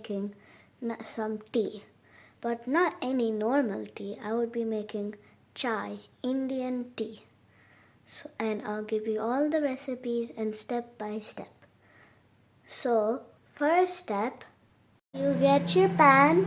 making some tea. But not any normal tea. I would be making chai, Indian tea. And I'll give you all the recipes and step by step. So, first step, you get your pan.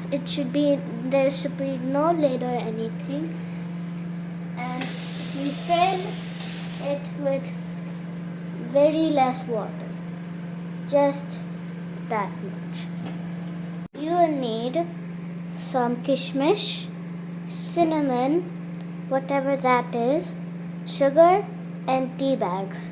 There should be no lid or anything. And you fill it with very less water. Just that much. You will need some kishmish, cinnamon, whatever that is, sugar, and tea bags.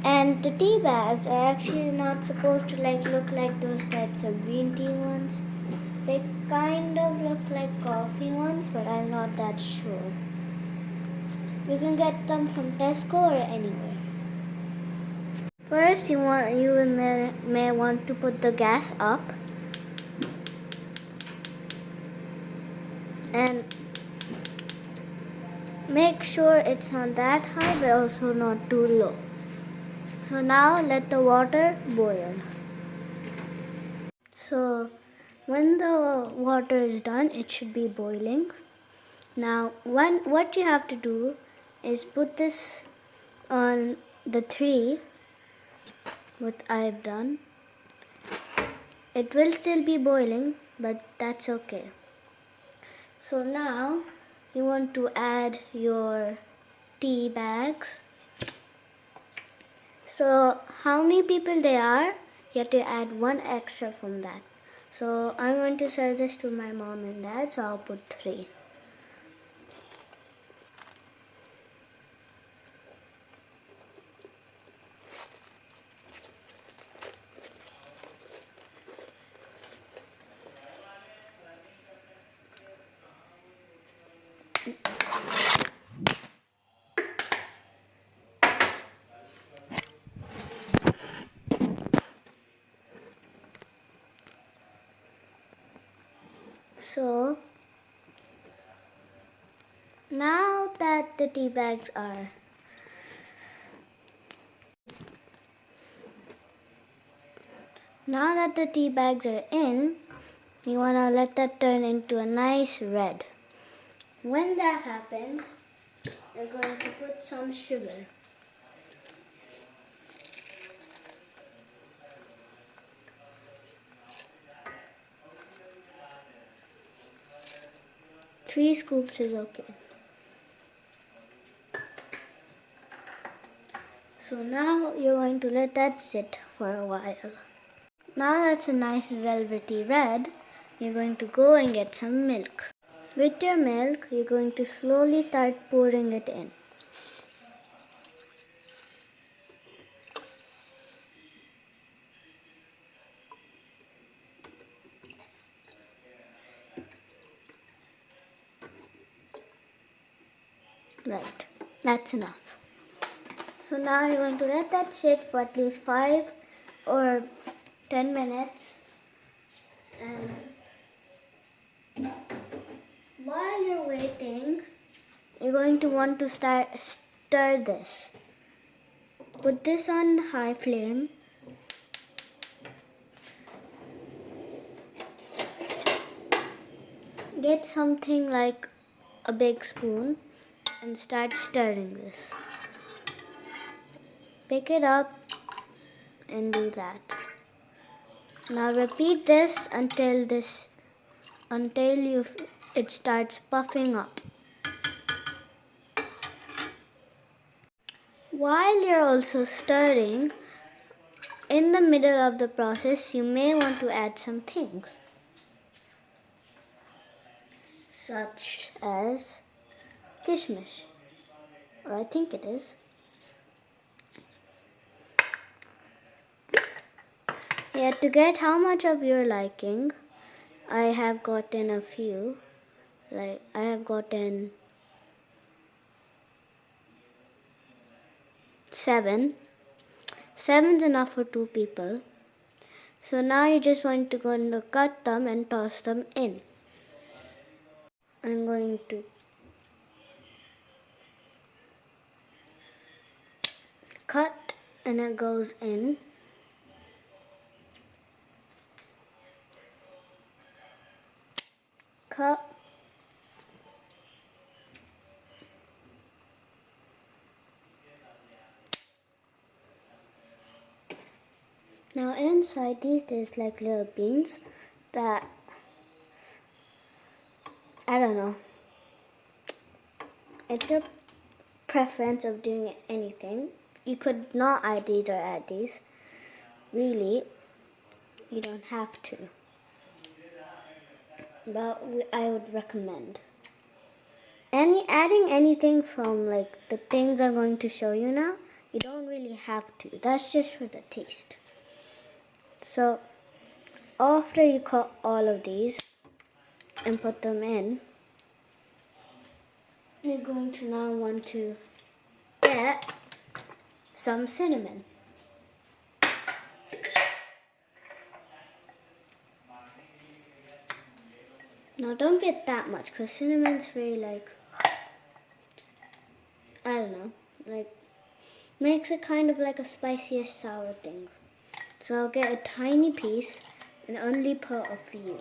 And the tea bags are actually not supposed to look like those types of green tea ones. They kind of look like coffee ones, but I'm not that sure. You can get them from Tesco or anywhere. First, you may want to put the gas up and make sure it's not that high but also not too low. So now let the water boil. So when the water is done, it should be boiling. Now what you have to do is put this on the 3, what I've done. It will still be boiling, but that's okay. So now you want to add your tea bags. So how many people there are, you have to add 1 extra from that. So I'm going to serve this to my mom and dad, so I'll put 3. So now that the tea bags are in, you want to let that turn into a nice red. When that happens, you're going to put some sugar. Three scoops is okay. So now you're going to let that sit for a while. Now that's a nice velvety red, you're going to go and get some milk. With your milk, you're going to slowly start pouring it in. Right, that's enough. So now you're going to let that sit for at least 5 or 10 minutes. And while you're waiting, you're going to want to stir this. Put this on high flame. Get something like a big spoon and start stirring this. Pick it up and do that. Now repeat this until it starts puffing up. While you're also stirring, in the middle of the process, you may want to add some things, such as kishmish, or I think it is. Yeah, to get how much of your liking, I have gotten a few. I have gotten 7. 7's enough for 2 people. So now you just want to go and cut them and toss them in. I'm going to cut and it goes in. Cup. Now inside these there's like little beans that, I don't know, it's your preference of doing anything. You could not add these or add these. Really, you don't have to. But I would recommend. Adding anything from like the things I'm going to show you now, you don't really have to. That's just for the taste. So after you cut all of these and put them in, you're going to now want to get some cinnamon. Now don't get that much because cinnamon's very like, I don't know, like makes it kind of like a spiciest sour thing. So I'll get a tiny piece and only put a few.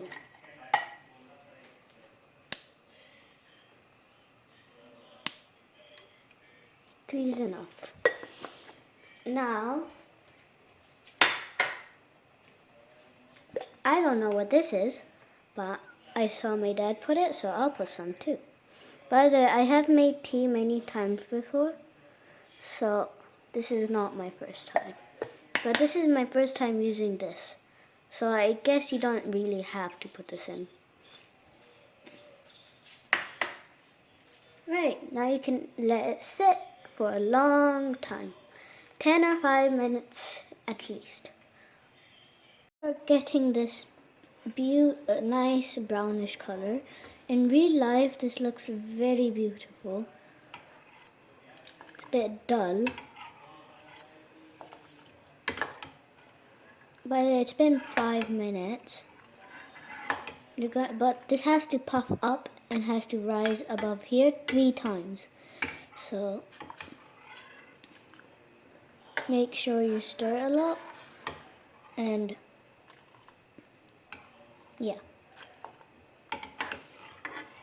Three is enough. Now, I don't know what this is, but I saw my dad put it, so I'll put some too. By the way, I have made tea many times before, so this is not my first time. But this is my first time using this, so I guess you don't really have to put this in. Right, now you can let it sit for a long time, 10 or 5 minutes at least. We're getting this nice brownish color. In real life, this looks very beautiful. It's a bit dull. By the way, it's been 5 minutes. But this has to puff up and has to rise above here 3 times. So make sure you stir a lot. And yeah.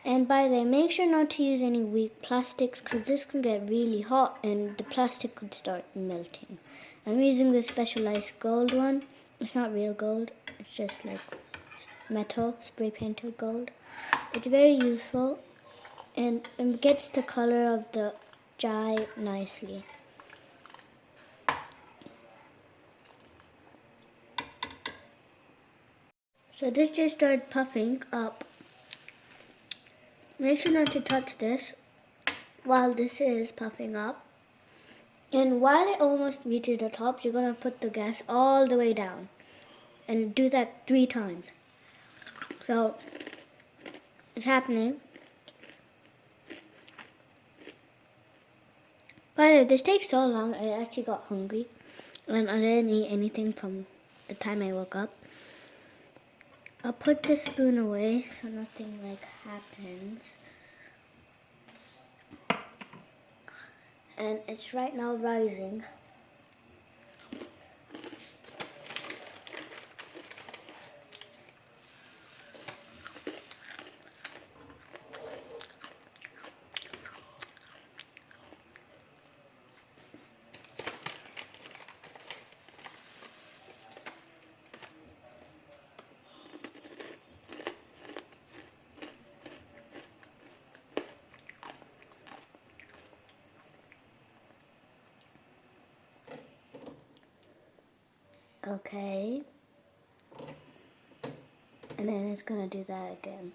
And by the way, make sure not to use any weak plastics because this can get really hot and the plastic could start melting. I'm using this Specialized gold one. It's not real gold, it's just like metal, spray painted gold. It's very useful and it gets the color of the chai nicely. So this just started puffing up. Make sure not to touch this while this is puffing up. And while it almost reaches the top, you're going to put the gas all the way down. And do that 3 times. So, it's happening. By the way, this takes so long, I actually got hungry. And I didn't eat anything from the time I woke up. I'll put this spoon away so nothing like happens. And it's right now rising. Okay. And then it's gonna do that again.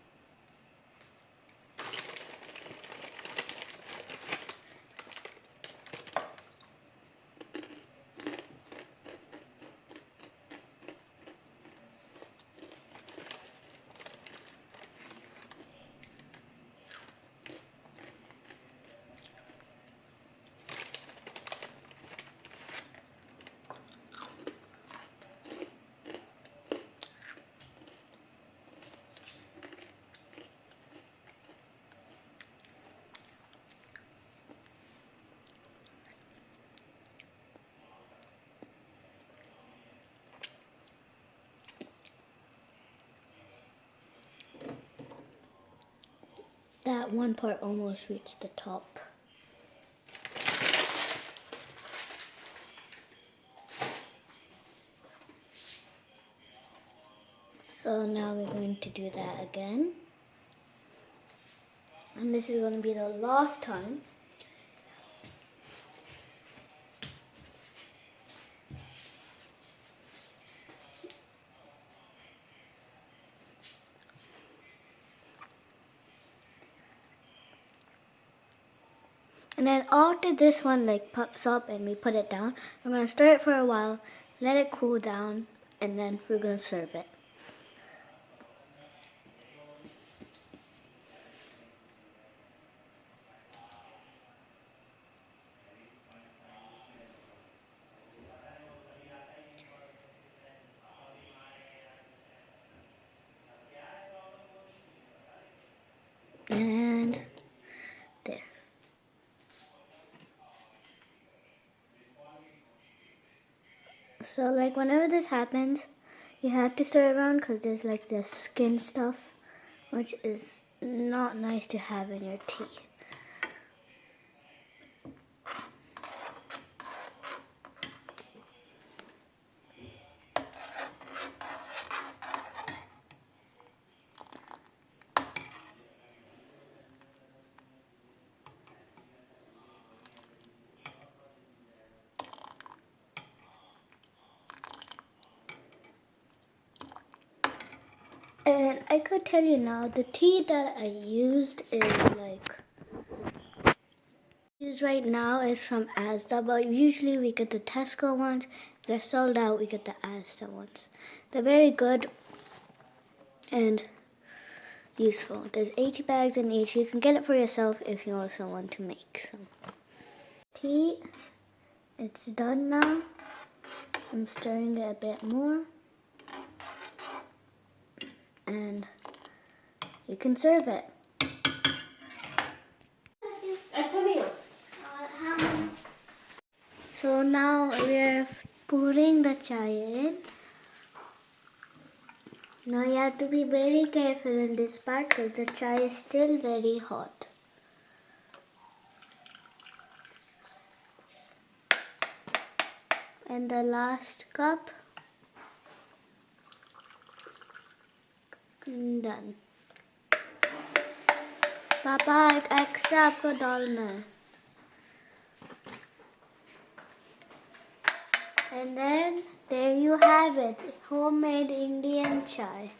That one part almost reached the top. So now we're going to do that again. And this is going to be the last time. And then after this one like pops up and we put it down, I'm going to stir it for a while, let it cool down, and then we're going to serve it. And there. So like whenever this happens, you have to stir it around because there's like this skin stuff, which is not nice to have in your tea. And I could tell you now, the tea that I used right now is from Asda, but usually we get the Tesco ones. If they're sold out, we get the Asda ones. They're very good and useful. There's 80 bags in each. You can get it for yourself if you want someone to make some. Tea, it's done now. I'm stirring it a bit more. And you can serve it. So now we're pouring the chai in. Now you have to be very careful in this part because the chai is still very hot. And the last cup. Done. पापा एक extra आपको डालना है. And then there you have it, homemade Indian chai.